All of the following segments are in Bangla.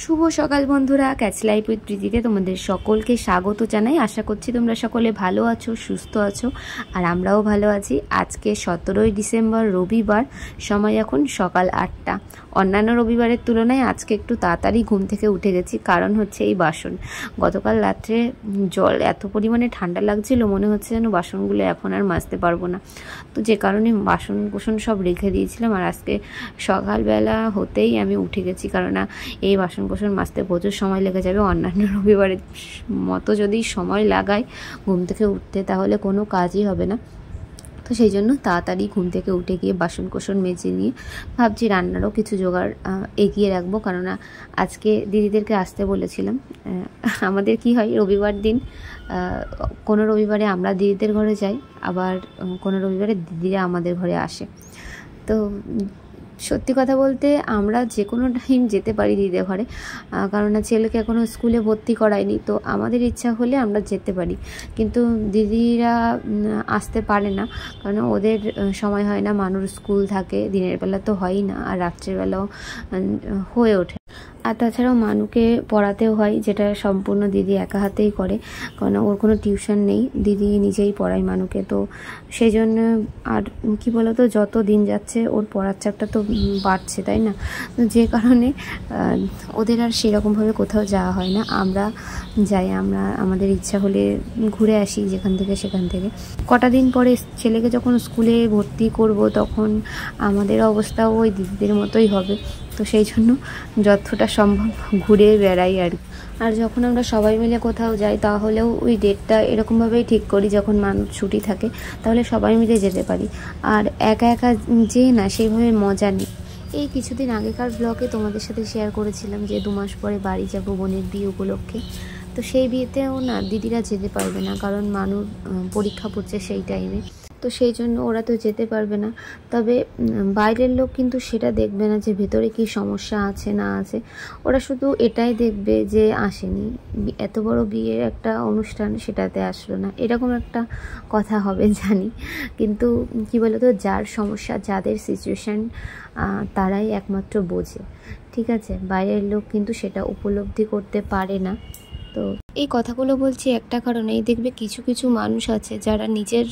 শুভ সকাল বন্ধুরা, ক্যাচ লাইফ উইথ প্রীতিতে তোমাদের সকলকে স্বাগত জানাই। আশা করছি তোমরা সকলে ভালো আছো, সুস্থ আছো, আর আমরাও ভালো আছি। আজকে 17ই ডিসেম্বর রবিবার, সময় এখন সকাল 8টা। অন্যান্য রবিবারের তুলনায় আজকে একটু তাড়াতাড়ি ঘুম থেকে উঠে গেছি, কারণ হচ্ছে এই বাসন। গতকাল রাত্রে জল এত পরিমাণে ঠান্ডা লাগছিল, মনে হচ্ছে যেন বাসনগুলো এখন আর মাজতে পারবো না। তো যে কারণে বাসন কোসন সব রেখে দিয়েছিলাম, আর আজকে সকালবেলা হতেই আমি উঠে গেছি, কারণ এই বাসন কোসন মাজতে প্রচুর সময় লেগে যাবে। অন্যান্য রবিবারের মতো যদি সময় লাগাই ঘুম থেকে উঠতে, তাহলে কোনো কাজই হবে না। তো সেই জন্য তাড়াতাড়ি ঘুম থেকে উঠে গিয়ে বাসন কোসন মেজে নিয়ে ভাবছি রান্নারও কিছু জোগাড় এগিয়ে রাখবো, কেননা আজকে দিদিদেরকে আসতে বলেছিলাম। আমাদের কি হয়, রবিবার দিন কোনো রবিবারে আমরা দিদিদের ঘরে যাই, আবার কোনো রবিবারে দিদিরা আমাদের ঘরে আসে। তো সত্যি কথা বলতে আমরা যে কোনো টাইম যেতে পারি দিদিদের ঘরে, কারণ ছেলেকে এখনও স্কুলে ভর্তি করায়নি। তো আমাদের ইচ্ছা হলে আমরা যেতে পারি, কিন্তু দিদিরা আসতে পারে না, কারণ ওদের সময় হয় না। মানুষ স্কুল থাকে, দিনের বেলা তো হয়ই না, আর রাত্রের বেলাও হয়ে ওঠে। আর তাছাড়াও মানুকে পড়াতেও হয়, যেটা সম্পূর্ণ দিদি একা হাতেই করে, কারণ ওর কোনো টিউশন নেই, দিদি নিজেই পড়ায় মানুকে। তো সেই জন্য আর কি বলতো, যত দিন যাচ্ছে ওর পড়ার চাপটা তো বাড়ছে, তাই না? যে কারণে ওদের আর সেরকমভাবে কোথাও যাওয়া হয় না। আমরা যাই, আমরা আমাদের ইচ্ছা হলে ঘুরে আসি যেখান থেকে সেখান থেকে। কটা দিন পরে ছেলেকে যখন স্কুলে ভর্তি করব, তখন আমাদের অবস্থাও ওই দিদিদের মতোই হবে। তো সেই জন্য যতটা সম্ভব ঘুরে বেড়াই আর যখন আমরা সবাই মিলে কোথাও যাই, তাহলেও ওই ডেটটা এরকমভাবেই ঠিক করি যখন মানুষ ছুটি থাকে, তাহলে সবাই মিলে যেতে পারি। আর একা একা যেয়ে না সেইভাবে মজা নেই। এই কিছুদিন আগেকার ব্লগে তোমাদের সাথে শেয়ার করেছিলাম যে 2 মাস পরে বাড়ি যাব বোনের বিয়ে উপলক্ষে। তো সেই বিয়েতেও না দিদিরা যেতে পারবে না, কারণ মানুষ পরীক্ষা পড়ছে সেই টাইমে। তো সেই জন্য ওরা তো যেতে পারবে না। তবে বাইরের লোক কিন্তু সেটা দেখবে না যে ভেতরে কি সমস্যা আছে না আছে, ওরা শুধু এটাই দেখবে যে আসেনি, এত বড় বিয়ের একটা অনুষ্ঠান সেটাতে আসলো না, এরকম একটা কথা হবে জানি। কিন্তু কি বলতো, যার সমস্যা, যাদের সিচুয়েশান, তারাই একমাত্র বোঝে, ঠিক আছে? বাইরের লোক কিন্তু সেটা উপলব্ধি করতে পারে না। তো এই কথাগুলো বলছি একটা কারণেই, দেখবে কিছু কিছু মানুষ আছে যারা নিজের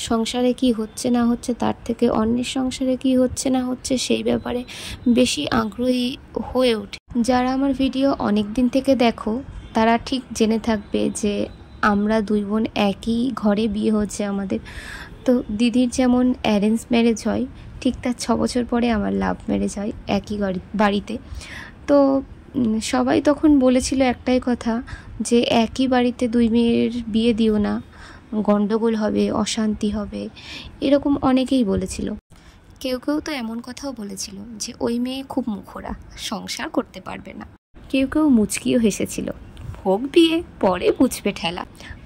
সংসারে কি হচ্ছে না হচ্ছে তার থেকে অন্যের সংসারে কি হচ্ছে না হচ্ছে সেই ব্যাপারে বেশি আগ্রহী হয়ে ওঠে। যারা আমার ভিডিও অনেক দিন থেকে দেখো, তারা ঠিক জেনে থাকবে যে আমরা 2 বোন একই ঘরে বিয়ে হচ্ছে আমাদের। তো দিদির যেমন অ্যারেঞ্জ ম্যারেজ হয়, ঠিক তার 6 বছর পরে আমার লাভ ম্যারেজ হয় একই বাড়িতে। তো সবাই তখন বলেছিল একটাই কথা, যে একই বাড়িতে 2 মেয়ের বিয়ে দিও না, গন্ডগোল হবে, অশান্তি হবে, এরকম অনেকেই বলেছিল। কেউ কেউ তো এমন কথাও বলেছিল যে ওই মেয়ে খুব মুখোরা, সংসার করতে পারবে না। কেউ কেউ মুচকিও হেসেছিল, হোক বিয়ে, পরে বুঝবে ঠেলা।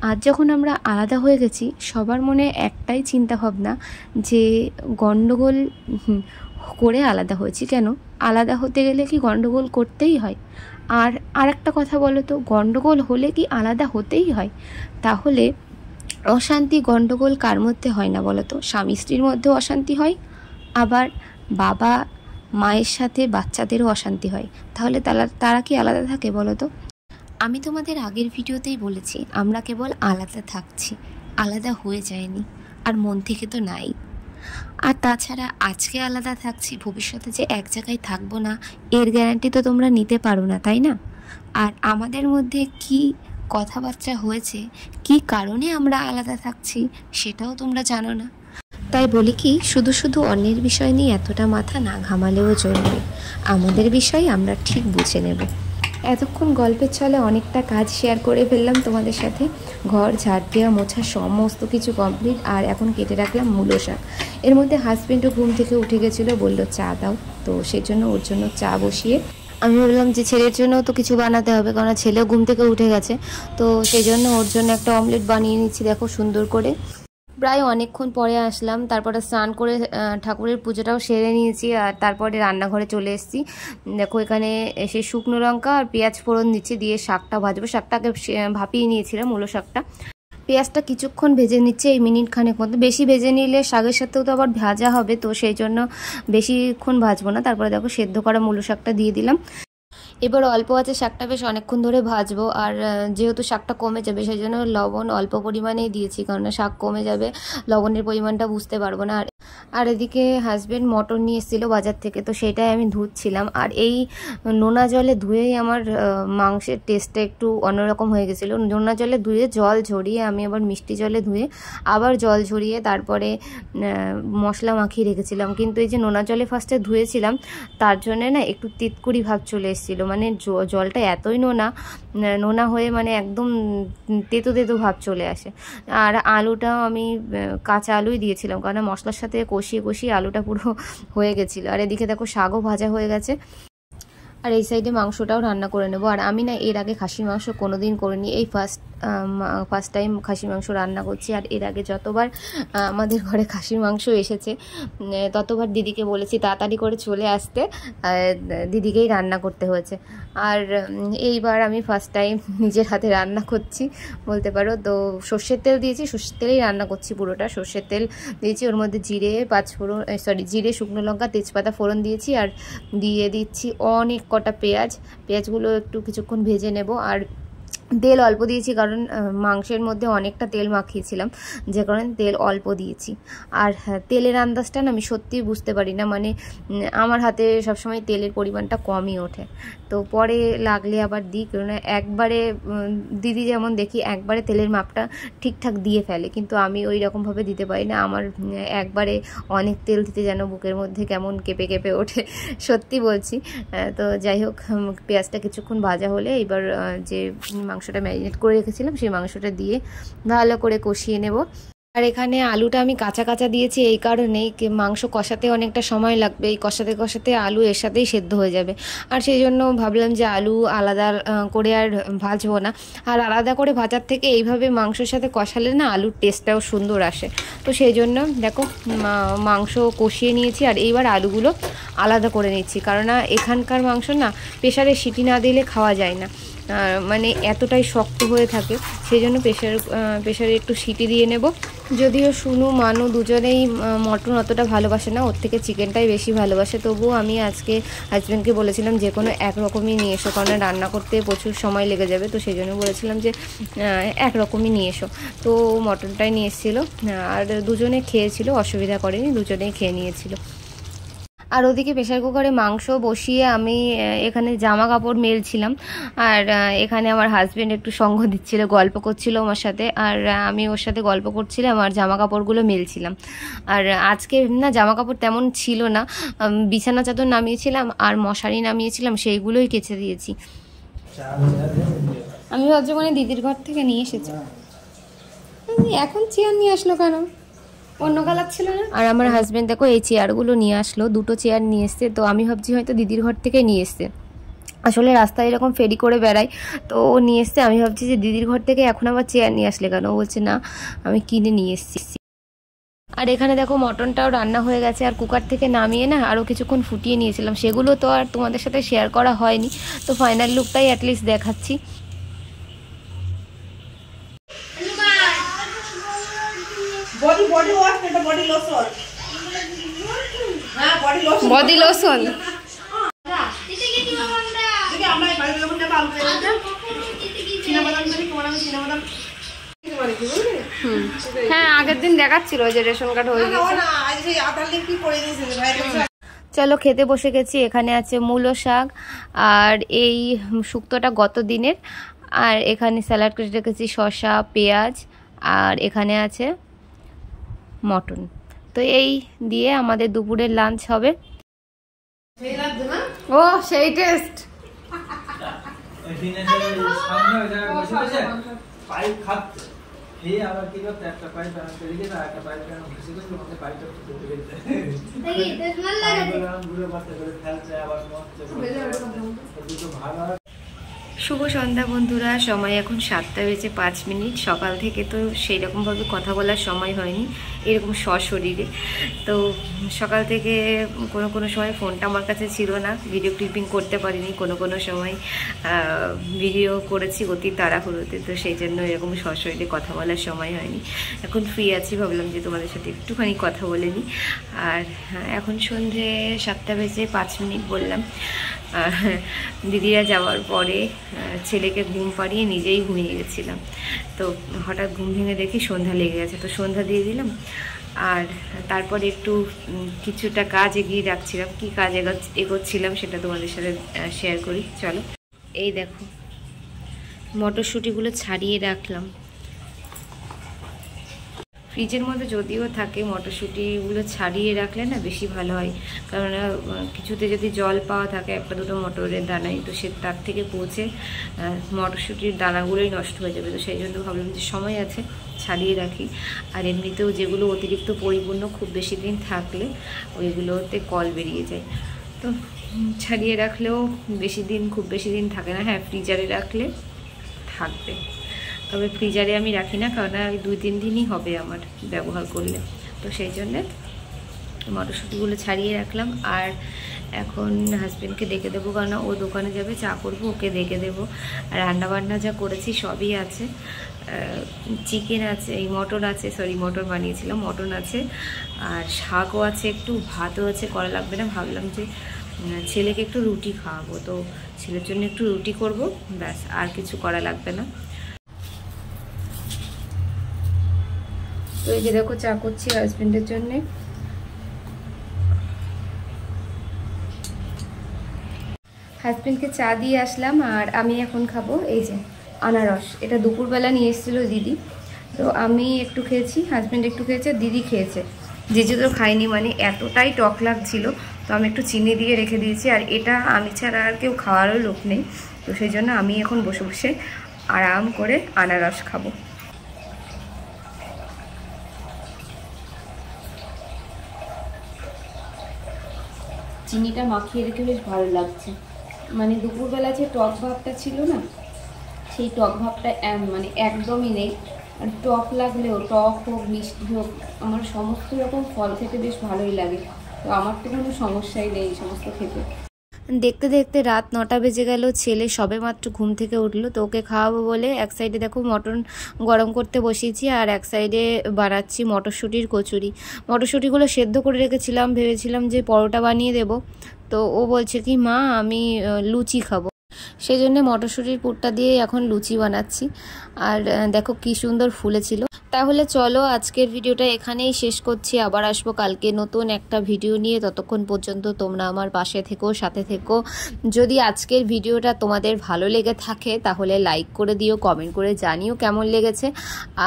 আজ যখন আমরা আলাদা হয়ে গেছি, সবার মনে একটাই চিন্তা ভাবনা যে গন্ডগোল করে আলাদা হয়েছি কেন, আলাদা হতে গেলে কি গন্ডগোল করতেই হয়? আর একটা কথা বলো তো, গন্ডগোল হলে কি আলাদা হতেই হয়? তাহলে অশান্তি গন্ডগোল কার মধ্যে হয় না বলো তো? স্বামী স্ত্রীর মধ্যেও অশান্তি হয়, আবার বাবা মায়ের সাথে বাচ্চাদেরও অশান্তি হয়। তাহলে তারা কি আলাদা থাকে বলো তো? আমি তোমাদের আগের ভিডিওতেই বলেছি, আমরা কেবল আলাদা থাকছি, আলাদা হয়ে যায়নি, আর মন থেকে তো নাই। আর তাছাড়া আজকে আলাদা থাকছি, ভবিষ্যতে যে এক জায়গায় থাকবো না, এর গ্যারান্টি তো তোমরা নিতে পারো না, তাই না? আর আমাদের মধ্যে কি কথাবার্তা হয়েছে, কি কারণে আমরা আলাদা থাকছি, সেটাও তোমরা জানো না। তাই বলি কি, শুধু শুধু অন্যের বিষয় নিয়ে এতটা মাথা না ঘামালেও চলবে, আমাদের বিষয় আমরা ঠিক বুঝে নেব। এতক্ষণ গল্পের ছলে অনেকটা কাজ শেয়ার করে ফেললাম তোমাদের সাথে। ঘর ঝাড় দেওয়া, মোছা সমস্ত কিছু কমপ্লিট। আর এখন কেটে রাখলাম মূলো শাক। এর মধ্যে হাজব্যান্ডও ঘুম থেকে উঠে গেছিলো, বললো চা দাও। তো সেই জন্য ওর জন্য চা বসিয়ে আমি বললাম যে ছেলের জন্য তো কিছু বানাতে হবে, কারণ ছেলেও ঘুম থেকে উঠে গেছে। তো সেই জন্য ওর জন্য একটা অমলেট বানিয়ে নিচ্ছি, দেখো সুন্দর করে। প্রায় অনেকক্ষণ পরে আসলাম, তারপরে স্নান করে ঠাকুরের পুজোটাও সেরে নিয়েছি, আর তারপরে রান্নাঘরে চলে এসেছি। দেখো এখানে এসে শুকনো লঙ্কা আর পেঁয়াজ ফোড়ন দিচ্ছি, দিয়ে শাকটা ভাজবো। শাকটাকে ভাপিয়ে নিয়েছিলাম, মূলো শাকটা। পেঁয়াজটা কিছুক্ষণ ভেজে নিচ্ছে, এই মিনিট খানেক মতো। বেশি ভেজে নিলে শাকের সাথেও তো আবার ভাজা হবে, তো সেই জন্য বেশিক্ষণ ভাজবো না। তারপরে দেখো সেদ্ধ করা মূলো শাকটা দিয়ে দিলাম। এবার অল্প আছে শাকটা বেশ অনেকক্ষণ ধরে ভাজবো। আর যেহেতু শাকটা কমে যাবে সেই জন্য লবণ অল্প পরিমাণেই দিয়েছি, কারণ শাক কমে যাবে, লবণের পরিমাণটা বুঝতে পারবো না। আর এদিকে হাজব্যান্ড মটর নিয়ে এসেছিলো বাজার থেকে, তো সেটাই আমি ধুচ্ছিলাম। আর এই নোনা জলে ধুয়েই আমার মাংসের টেস্টটা একটু অন্যরকম হয়ে গেছিলো। নোনা জলে ধুয়ে জল ঝরিয়ে আমি আবার মিষ্টি জলে ধুয়ে আবার জল ঝরিয়ে তারপরে মশলা মাখিয়ে রেখেছিলাম। কিন্তু এই যে নোনা জলে ফার্স্টে ধুয়েছিলাম তার জন্যে না একটু তিতকুড়ি ভাব চলে এসেছিলো, মানে জলটা এতই নোনা হয়ে মানে একদম তেতো তেতো ভাব চলে আসে। আর আলুটাও আমি কাঁচা আলুই দিয়েছিলাম, কারণ মশলার সাথে কষিয়ে কষিয়ে আলুটা পুরো হয়ে গেছিলো। আর এদিকে দেখো শাকও ভাজা হয়ে গেছে। আর এই সাইডে মাংসটাও রান্না করে নেবো। আর আমি না এর আগে খাসির মাংস কোনোদিন করিনি, এই ফার্স্ট টাইম খাসির মাংস রান্না করছি। আর এর আগে যতবার আমাদের ঘরে খাসির মাংস এসেছে ততবার দিদিকে বলেছি তাড়াতাড়ি করে চলে আসতে, দিদিকেই রান্না করতে হয়েছে। আর এইবার আমি ফার্স্ট টাইম নিজের হাতে রান্না করছি বলতে পারো। তো সর্ষের তেল দিয়েছি, সর্ষের তেলেই রান্না করছি পুরোটা। সর্ষের তেল দিয়েছি, ওর মধ্যে জিরে, শুকনো লঙ্কা, তেজপাতা ফোড়ন দিয়েছি। আর দিয়ে দিচ্ছি অনেক কটা পেঁয়াজগুলো একটু কিছুক্ষণ ভেজে নেব। আর তেল অল্প দিয়েছি, কারণ মাংসের মধ্যে অনেকটা তেল মাখিয়েছিলাম, যে কারণে তেল অল্প দিয়েছি। আর তেলের আন্দাজটা না আমি সত্যিই বুঝতে পারি না, মানে আমার হাতে সবসময় তেলের পরিমাণটা কমই ওঠে। তো পরে লাগলে আবার দিই, কারণ একবারে দিদি যেমন দেখি একবারে তেলের মাপটা ঠিকঠাক দিয়ে ফেলে, কিন্তু আমি ওই রকমভাবে দিতে পারি না। আমার একবারে অনেক তেল দিতে যেন বুকের মধ্যে কেমন কেঁপে কেঁপে ওঠে, সত্যি বলছি। তো যাই হোক, পেঁয়াজটা কিছুক্ষণ ভাজা হলে এবার যে মাংসটা ম্যারিনেট করে রেখেছিলাম সেই মাংসটা দিয়ে ভালো করে কষিয়ে নেব। আর এখানে আলুটা আমি কাঁচা কাঁচা দিয়েছি এই কারণেই, মাংস কষাতে অনেকটা সময় লাগবে, এই কষাতে কষাতে আলু এর সাথেই সেদ্ধ হয়ে যাবে। আর সেই জন্য ভাবলাম যে আলু আলাদা করে আর ভাজবো না। আর আলাদা করে ভাজার থেকে এইভাবে মাংসের সাথে কষালে না আলুর টেস্টটাও সুন্দর আসে। তো সেই জন্য দেখো মাংস কষিয়ে নিয়েছি। আর এইবার আলুগুলো আলাদা করে নিচ্ছি, কারণ এখানকার মাংস না প্রেসারে সিটি না দিলে খাওয়া যায় না, মানে এতটাই শক্ত হয়ে থাকে। সেই জন্য প্রেসারে একটু সিটি দিয়ে নেব। যদিও শুনু মানু দুজনেই মটন অতটা ভালোবাসে না, ওর থেকে চিকেনটাই বেশি ভালোবাসে। তবুও আমি আজকে হাজব্যান্ডকে বলেছিলাম যে কোনো একরকমই নিয়ে এসো, কারণ রান্না করতে প্রচুর সময় লেগে যাবে। তো সেই জন্য বলেছিলাম যে একরকমই নিয়ে এসো। তো মটনটাই নিয়ে এসেছিলো, আর দুজনে খেয়েছিল, অসুবিধা করেনি, দুজনেই খেয়ে নিয়েছিল। আর ওদিকে প্রেসার কুকারে মাংস বসিয়ে আমি এখানে জামা কাপড় মেলছিলাম। আর এখানে আমার হাজব্যান্ড একটু সঙ্গ দিচ্ছিল, গল্প করছিল আমার সাথে, আর আমি ওর সাথে গল্প করছিলাম আর জামা কাপড়গুলো মেলছিলাম। আর আজকে না জামা কাপড় তেমন ছিল না, বিছানা চাদর নামিয়েছিলাম আর মশারি নামিয়েছিলাম, সেইগুলোই কেচে দিয়েছি। আমি ভাবছি মানে দিদির ঘর থেকে নিয়ে এসেছি, এখন চেয়ার নিয়ে আসলো কেন? অন্য কালার ছিল না। আর আমার হাজব্যান্ড দেখো এই চেয়ারগুলো নিয়ে আসলো, দুটো চেয়ার নিয়ে এসছে। তো আমি ভাবছি হয়তো দিদির ঘর থেকে নিয়ে এসছে, আসলে রাস্তায় এরকম ফেরি করে বেড়াই, তো ও নিয়ে এসছে। আমি ভাবছি যে দিদির ঘর থেকে এখন আবার চেয়ার নিয়ে আসলে কেন? ও বলছে না আমি কিনে নিয়ে এসছি। আর এখানে দেখো মটনটাও রান্না হয়ে গেছে। আর কুকার থেকে নামিয়ে না আরও কিছুক্ষণ ফুটিয়ে নিয়েছিলাম, সেগুলো তো আর তোমাদের সাথে শেয়ার করা হয়নি। তো ফাইনাল লুকটাই অ্যাটলিস্ট দেখাচ্ছি। বডি লোশন হ্যাঁ, আগের দিন দেখাচ্ছিল যে রেশন কার্ড হয়ে গেছে। চলো খেতে বসে গেছি। এখানে আছে মূলো শাক, আর এই শুক্তোটা গত দিনের। আর এখানে স্যালাড করে রেখেছি শসা, পেঁয়াজ, আর এখানে আছে মটন। তো এই দিয়ে আমাদের দুপুরের লাঞ্চ হবে। ও সেই টেস্ট। শুভ সন্ধ্যা বন্ধুরা, সময় এখন 7:05। সকাল থেকে তো সেই রকমভাবে কথা বলার সময় হয়নি এরকম সশরীরে। তো সকাল থেকে কোনো সময় ফোনটা আমার কাছে ছিল না, ভিডিও ক্লিপিং করতে পারিনি, কোনো সময় ভিডিও করেছি অতি তাড়াহুড়োতে। তো সেই জন্য এরকম সশরীরে কথা বলার সময় হয়নি। এখন ফ্রি আছি, ভাবলাম যে তোমাদের সাথে একটুখানি কথা বলে নিই। আর এখন সন্ধে 7:05 বললাম। দিদিরা যাওয়ার পরে ছেলেকে ঘুম পাড়িয়ে নিজেই ঘুমিয়ে গেছিলাম। তো হঠাৎ ঘুম ভেঙে দেখি সন্ধ্যা লেগে গেছে, তো সন্ধ্যা দিয়ে দিলাম। আর তারপরে একটু কিছুটা কাজ এগিয়ে রাখছিলাম। কি কাজ এগোচ্ছিলাম সেটা তোমাদের সাথে শেয়ার করি, চলো। এই দেখো মটরশুঁটিগুলো ছাড়িয়ে রাখলাম। ফ্রিজের মধ্যে যদিও থাকে, মটরশুঁটিগুলো ছাড়িয়ে রাখলে না বেশি ভালো হয়, কারণ কিছুতে যদি জল পাওয়া থাকে একটা দুটো মটরের দানায়, তো সে তার থেকে পৌঁছে মটরশুঁটির দানাগুলোই নষ্ট হয়ে যাবে। তো সেই জন্য ভাবলাম যে সময় আছে ছাড়িয়ে রাখি। আর এমনিতেও যেগুলো অতিরিক্ত পরিপূর্ণ খুব বেশি দিন থাকলে ওইগুলোতে কল বেরিয়ে যায়, তো ছাড়িয়ে রাখলেও খুব বেশি দিন থাকে না। হ্যাঁ, ফ্রিজারে রাখলে থাকবে, তবে ফ্রিজারে আমি রাখি না, কারণ 2-3 দিনই হবে আমার ব্যবহার করলে। তো সেই জন্যে মটরশুঁটিগুলো ছাড়িয়ে রাখলাম। আর এখন হাজব্যান্ডকে ডেকে দেবো, কারণ ও দোকানে যাবে, চা করবো, ওকে ডেকে দেবো। আর রান্নাবান্না যা করেছি সবই আছে, চিকেন আছে, মটন বানিয়েছিলাম, মটন আছে, আর শাকও আছে, একটু ভাতও আছে, করা লাগবে না। ভাবলাম যে ছেলেকে একটু রুটি খাওয়াবো, তো ছেলের জন্য একটু রুটি করব, ব্যাস, আর কিছু করা লাগবে না। তো এই যে দেখো চা করছি হাজবেন্ডের জন্যে। হাজবেন্ডকে চা দিয়ে আসলাম, আর আমি এখন খাবো এই যে আনারস। এটা দুপুরবেলা নিয়ে এসেছিল দিদি, তো আমি একটু খেয়েছি, হাজবেন্ড একটু খেয়েছে, দিদি খেয়েছে। জিজু তো খাইনি, মানে এতটাই টক লাগছিল, তো আমি একটু চিনি দিয়ে রেখে দিয়েছি। আর এটা আমি ছাড়া আর কেউ খাওয়ারও লোক নেই, তো সেই জন্য আমি এখন বসে বসে আরাম করে আনারস খাবো। চিনিটা মাখিয়ে রেখে বেশ ভালো লাগছে, মানে দুপুরবেলা যে টক ভাবটা ছিল না, সেই টক ভাবটা মানে একদমই নেই। আর টক লাগলেও, টক হোক মিষ্টি হোক, আমার সমস্ত রকম ফল খেতে বেশ ভালোই লাগে, তো আমার তো কোনো সমস্যাই নেই এই সমস্ত খেতে। দেখতে দেখতে রাত 9টা বেজে গেল। ছেলে সবে মাত্র ঘুম থেকে উঠলো, তো ওকে খাওয়াবো বলে এক সাইডে দেখো মটন গরম করতে বসিয়েছি, আর এক সাইডে বানাচ্ছি মটরশুঁটির কচুরি। মটরশুঁটিগুলো সেদ্ধ করে রেখেছিলাম, ভেবেছিলাম যে পরোটা বানিয়ে দেব, তো ও বলছে কি মা আমি লুচি খাবো, সেই জন্য মটরশুঁটির পুরটা দিয়ে এখন লুচি বানাচ্ছি। আর দেখো কি সুন্দর ফুলেছিল। তাহলে চলো আজকের ভিডিওটা এখানেই শেষ করছি, আবার আসবো কালকে নতুন একটা ভিডিও নিয়ে। ততক্ষণ পর্যন্ত তোমরা আমার পাশে থেকো, সাথে থেকো। যদি আজকের ভিডিওটা তোমাদের ভালো লেগে থাকে তাহলে লাইক করে দিও, কমেন্ট করে জানিও কেমন লেগেছে।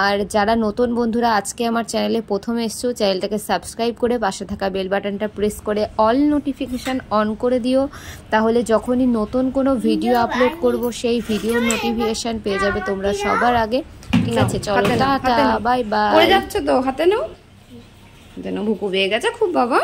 আর যারা নতুন বন্ধুরা আজকে আমার চ্যানেলে প্রথমে এসছো, চ্যানেলটাকে সাবস্ক্রাইব করে পাশে থাকা বেল বাটনটা প্রেস করে অল নোটিফিকেশান অন করে দিও, তাহলে যখনই নতুন কোনো ভিডিও আপলোড করব সেই ভিডিওর নোটিফিকেশান পেয়ে যাবে তোমরা সবার আগে। ঠিক আছে, চলো টাটা, বাই বাই। পড়ে যাচ্ছে তো, হাতে নাও, যেন ভুকু পেয়ে গেছে খুব বাবা।